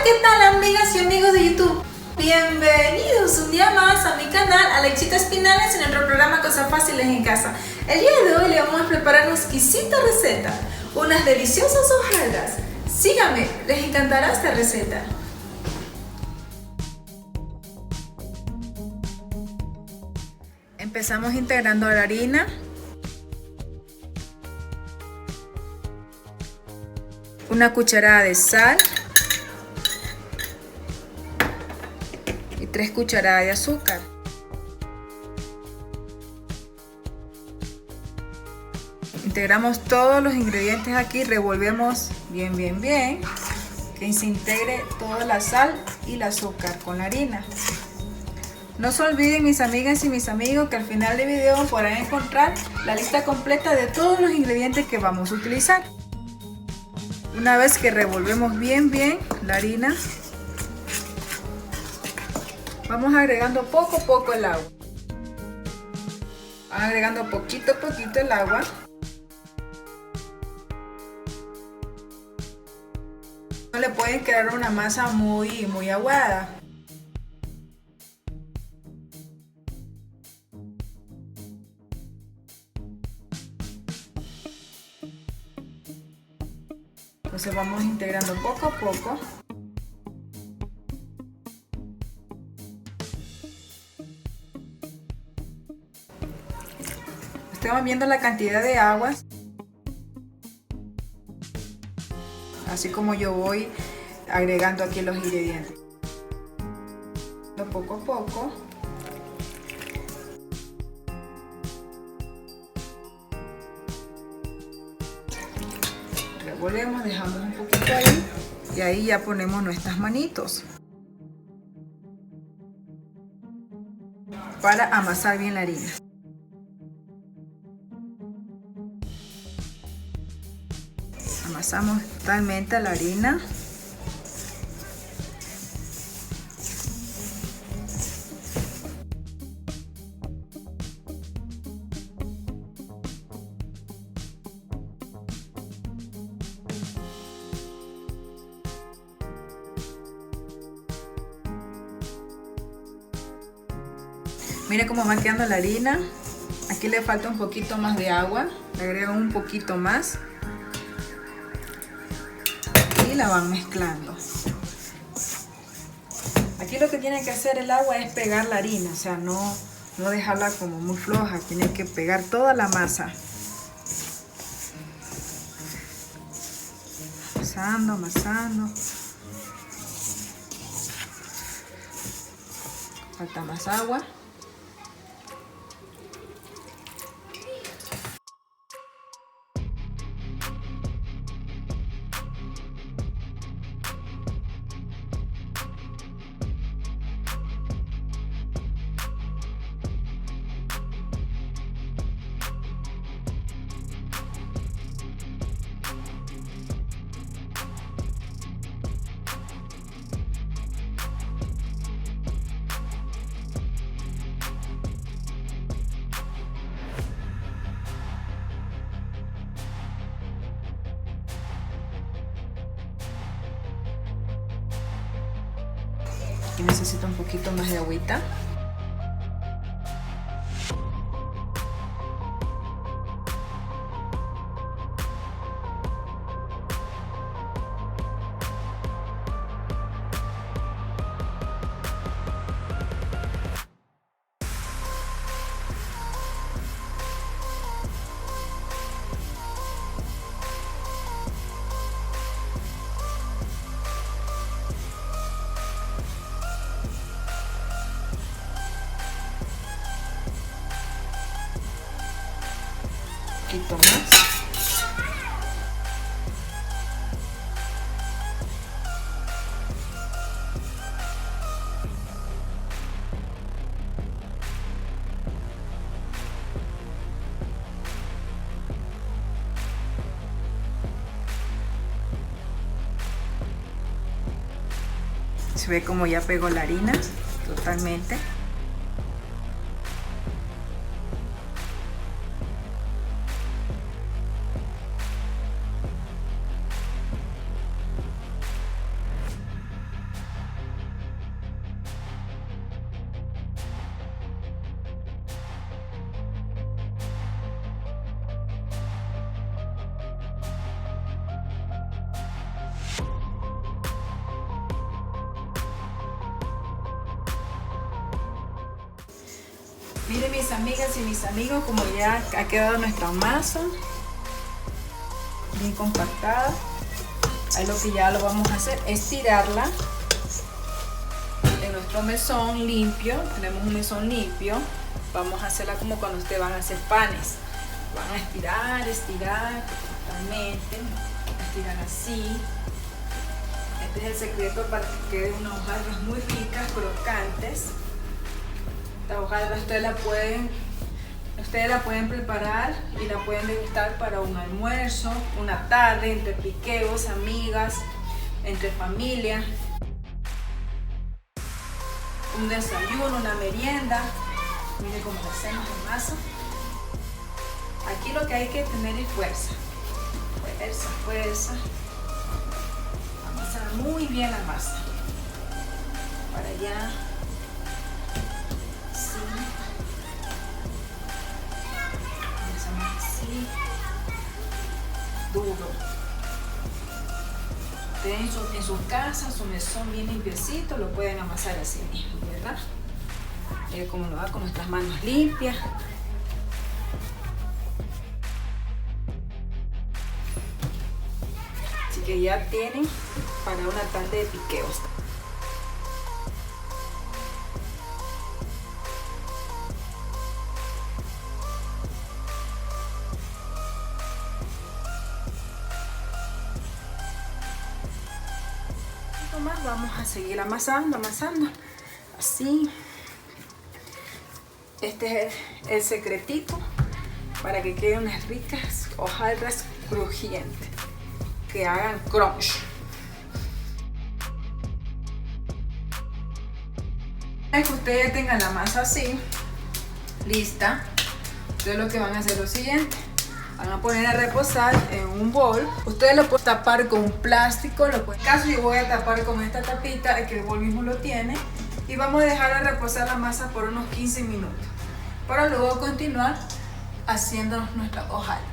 ¿qué tal amigas y amigos de YouTube? Bienvenidos un día más a mi canal Alexita Espinales en nuestro programa Cosas Fáciles en Casa. El día de hoy le vamos a preparar una exquisita receta, unas deliciosas hojaldradas. Síganme, les encantará esta receta. Empezamos integrando la harina, una cucharada de sal y 3 cucharadas de azúcar. Integramos todos los ingredientes aquí, revolvemos bien, que se integre toda la sal y el azúcar con la harina. No se olviden, mis amigas y mis amigos, que al final del video podrán encontrar la lista completa de todos los ingredientes que vamos a utilizar. Una vez que revolvemos bien la harina, vamos agregando poco a poco el agua. Agregando poquito a poquito el agua. No le puede quedar una masa muy aguada. Entonces vamos integrando poco a poco. Estamos viendo la cantidad de agua, así como yo voy agregando aquí los ingredientes. Poco a poco. Revolvemos, dejamos un poquito ahí y ahí ya ponemos nuestras manitos para amasar bien la harina. Amasamos totalmente la harina. Mira cómo va quedando la harina. Aquí le falta un poquito más de agua. Le agrego un poquito más. Y la van mezclando. Aquí lo que tiene que hacer el agua es pegar la harina. O sea, no dejarla como muy floja. Tiene que pegar toda la masa. Amasando. Falta más agua. Aquí necesito un poquito más de agüita. Un poquito más. Se ve como ya pegó la harina totalmente. Miren mis amigas y mis amigos como ya ha quedado nuestra masa bien compactada. Ahí lo que ya lo vamos a hacer es tirarla en nuestro mesón limpio. Tenemos un mesón limpio. Vamos a hacerla como cuando ustedes van a hacer panes. Van a estirar, estirar totalmente. Estirar así. Este es el secreto para que queden unas hojaldras muy ricas, crocantes. Esta hojaldra ustedes la pueden preparar y la pueden degustar para un almuerzo, una tarde, entre piqueos, amigas, entre familia, un desayuno, una merienda. Miren cómo la hacemos en masa. Aquí lo que hay que tener es fuerza. Fuerza, fuerza. Amasar muy bien la masa. Para allá. Así, duro. Ustedes en sus casas, su mesón bien limpiecito, lo pueden amasar así mismo, ¿verdad? Miren cómo lo va con nuestras manos limpias. Así que ya tienen para una tarde de piqueos. Más vamos a seguir amasando así. Este es el secretito para que queden unas ricas hojaldras crujientes que hagan crunch. Una vez que ustedes tengan la masa así lista, ustedes lo que van a hacer es lo siguiente. Van a poner a reposar en un bol. Ustedes lo pueden tapar con un plástico. En este caso yo voy a tapar con esta tapita, que el bol mismo lo tiene. Y vamos a dejar a reposar la masa por unos 15 minutos. Para luego continuar haciendo nuestra hojaldra.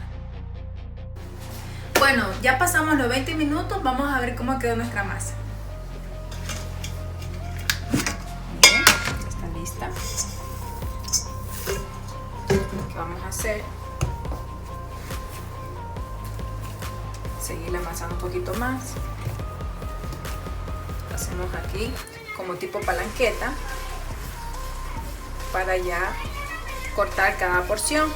Bueno, ya pasamos los 20 minutos. Vamos a ver cómo quedó nuestra masa. Bien, está lista. ¿Qué vamos a hacer? Seguir amasando un poquito más. Hacemos aquí como tipo palanqueta para ya cortar cada porción.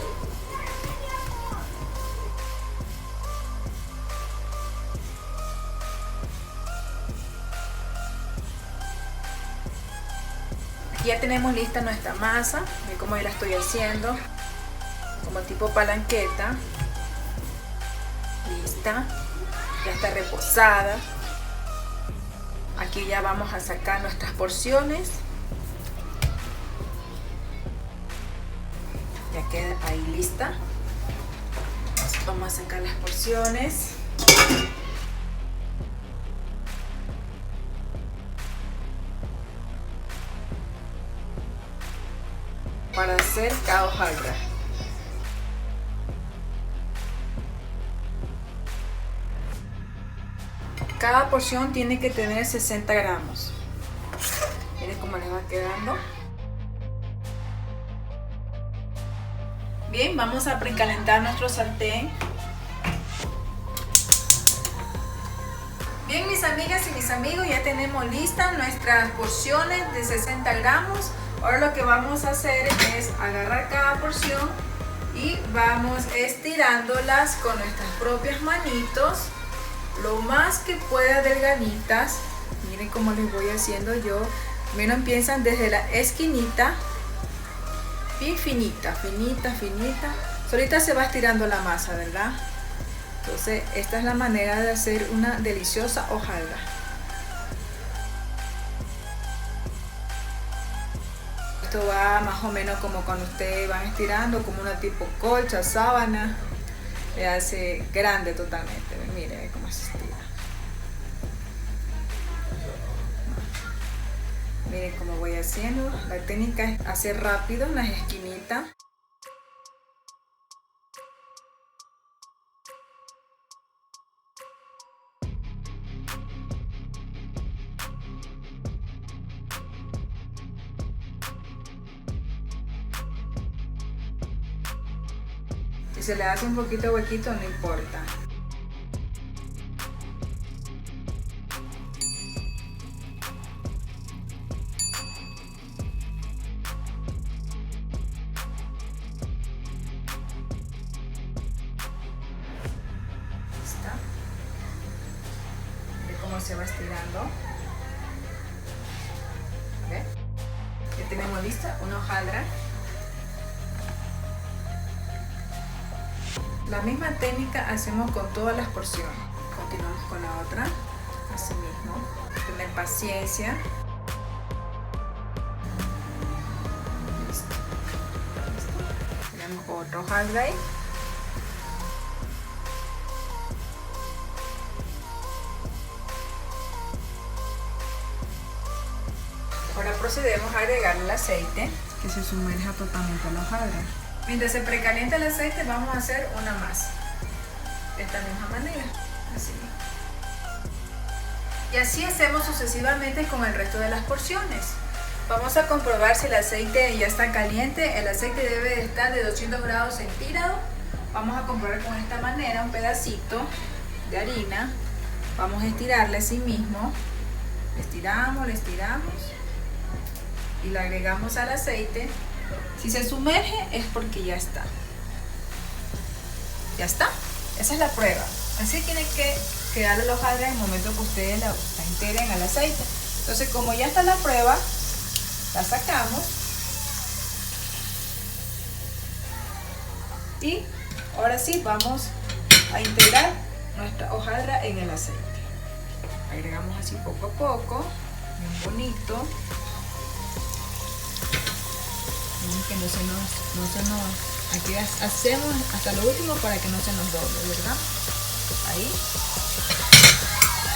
Aquí ya tenemos lista nuestra masa. Ve cómo yo la estoy haciendo como tipo palanqueta. Lista, ya está reposada. Aquí ya vamos a sacar nuestras porciones. Ya queda ahí lista. Vamos a sacar las porciones. Para hacer cada hojaldra. Cada porción tiene que tener 60 gramos. Miren cómo les va quedando. Bien, vamos a precalentar nuestro sartén. Bien, mis amigas y mis amigos, ya tenemos listas nuestras porciones de 60 gramos. Ahora lo que vamos a hacer es agarrar cada porción y vamos estirándolas con nuestras propias manitos. Lo más que pueda delgaditas. Miren cómo les voy haciendo yo. Primero empiezan desde la esquinita, bien finita, finita, finita. Solita se va estirando la masa, ¿verdad? Entonces esta es la manera de hacer una deliciosa hojaldra. Esto va más o menos como cuando ustedes van estirando, como una tipo colcha, sábana. Le hace grande totalmente. Miren cómo se estira. Miren cómo voy haciendo. La técnica es hacer rápido en las esquinitas. Si se le hace un poquito huequito, no importa. Cómo se va estirando. ¿Ve? Ya tenemos lista una hojaldra. La misma técnica hacemos con todas las porciones. Continuamos con la otra. Así mismo. Tener paciencia. Listo. Listo. Tenemos otra hojaldra ahí. Ahora procedemos a agregar el aceite que se sumerja totalmente a la hojaldra. Mientras se precalienta el aceite vamos a hacer una más. De esta misma manera. Así. Y así hacemos sucesivamente con el resto de las porciones. Vamos a comprobar si el aceite ya está caliente. El aceite debe de estar de 200 grados centígrados. Vamos a comprobar con esta manera un pedacito de harina. Vamos a estirarle así mismo. Le estiramos y la agregamos al aceite. Si se sumerge es porque ya está. Ya está. Esa es la prueba. Así tiene que quedar la hojaldra en el momento que ustedes la integren al aceite. Entonces, como ya está la prueba, la sacamos. Y ahora sí vamos a integrar nuestra hojaldra en el aceite. Agregamos así poco a poco, bien bonito. Que no se nos, aquí hacemos hasta lo último para que no se nos doble, ¿verdad? Ahí.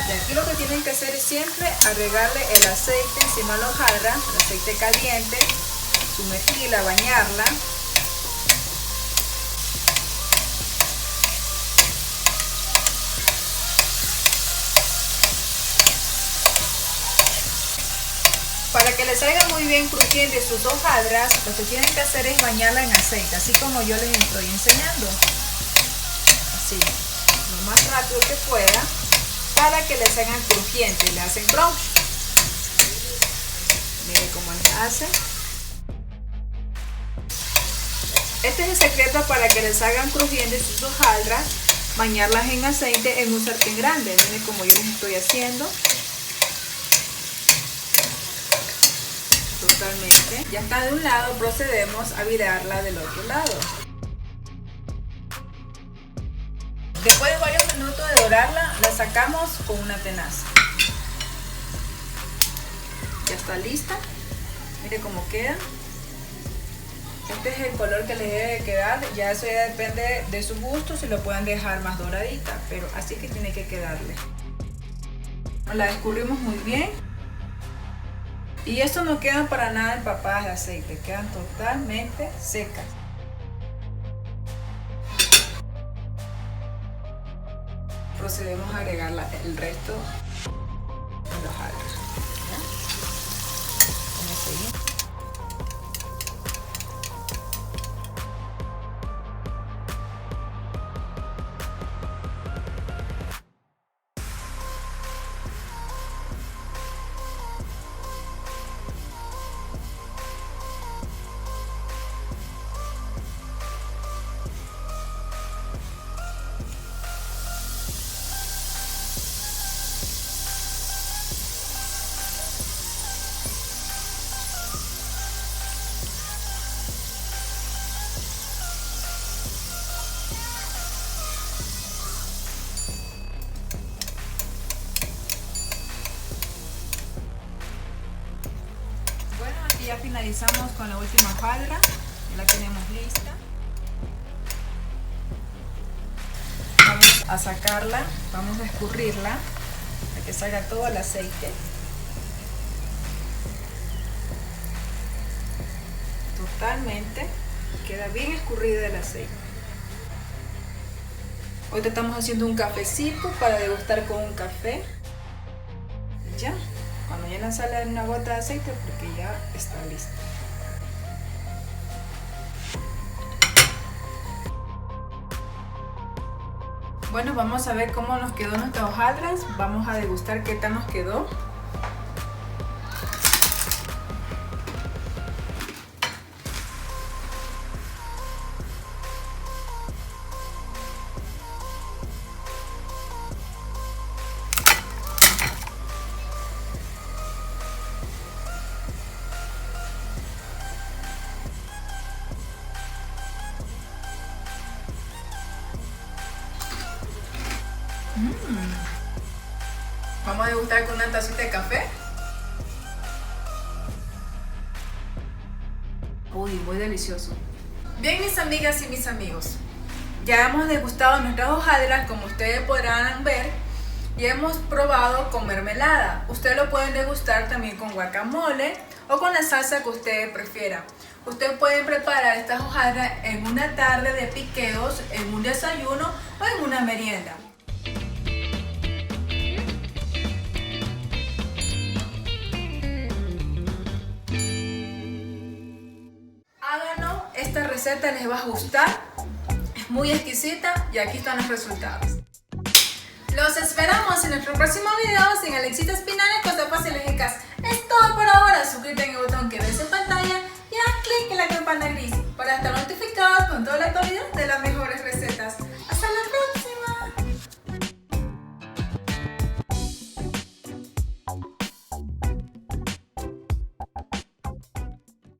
Y aquí lo que tienen que hacer es siempre agregarle el aceite encima de la hojaldra, el aceite caliente, sumergirla, bañarla. Para que les salga muy bien crujiente sus hojaldras, lo que tienen que hacer es bañarla en aceite, así como yo les estoy enseñando. Así, lo más rápido que pueda, para que les hagan crujientes, le hacen crunch. Miren cómo les hace. Este es el secreto para que les hagan crujientes sus hojaldras, bañarlas en aceite en un sartén grande. Miren como yo les estoy haciendo. Totalmente. Ya está de un lado, procedemos a virarla del otro lado. Después de varios minutos de dorarla, la sacamos con una tenaza. Ya está lista. Mire cómo queda. Este es el color que les debe quedar. Ya eso ya depende de su gusto, si lo pueden dejar más doradita, pero así que tiene que quedarle. La escurrimos muy bien. Y esto no quedan para nada empapadas de aceite, quedan totalmente secas. Procedemos a agregar el resto de los hojaldras. Ya finalizamos con la última hojaldra, ya la tenemos lista. Vamos a sacarla, vamos a escurrirla para que salga todo el aceite. Totalmente, queda bien escurrido el aceite. Hoy te estamos haciendo un cafecito para degustar con un café. Ya. Cuando ya no sale una gota de aceite, porque ya está lista. Bueno, vamos a ver cómo nos quedó nuestras hojaldras. Vamos a degustar qué tal nos quedó. Vamos a degustar con una tacita de café. Uy, muy delicioso. Bien, mis amigas y mis amigos, ya hemos degustado nuestras hojaldras, como ustedes podrán ver, y hemos probado con mermelada. Ustedes lo pueden degustar también con guacamole o con la salsa que ustedes prefieran. Ustedes pueden preparar estas hojaldras en una tarde de piqueos, en un desayuno o en una merienda. Háganos, esta receta les va a gustar, es muy exquisita y aquí están los resultados. Los esperamos en nuestro próximo video. Sin Alexita Espinales, Cosas Fáciles.